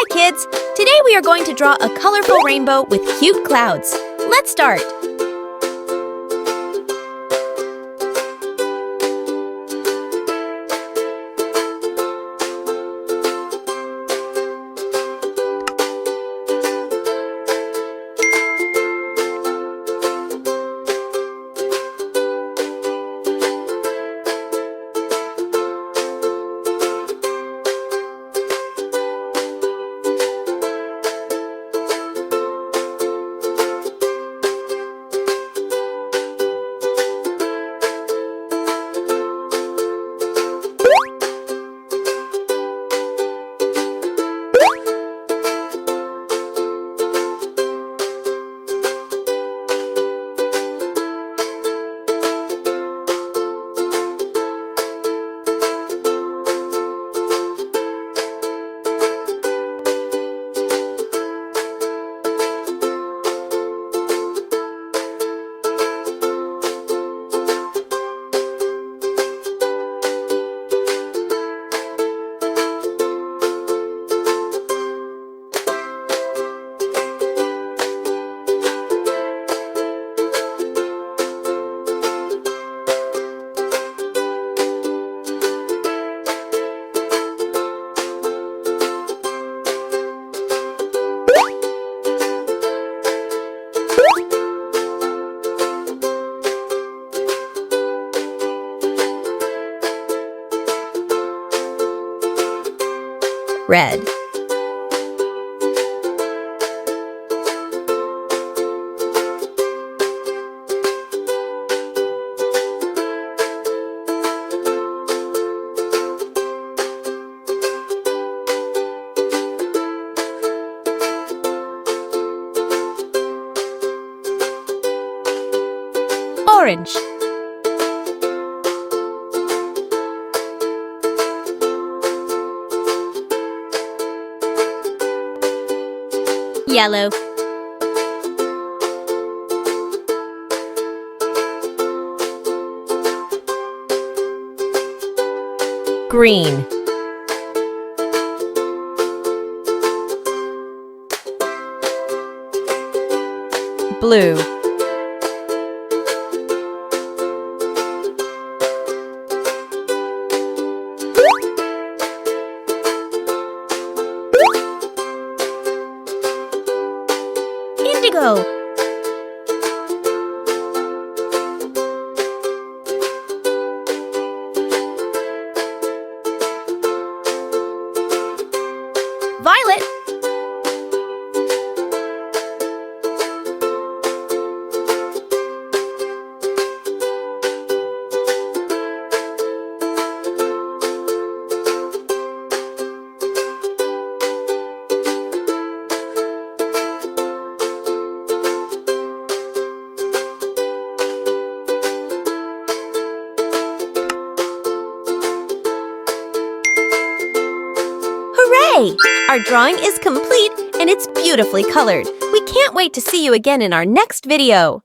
Hi kids! Today we are going to draw a colorful rainbow with cute clouds. Let's start! Red. Orange. Yellow. Green. Blue. Indigo. Violet. Hooray! Our drawing is complete and it's beautifully colored. We can't wait to see you again in our next video.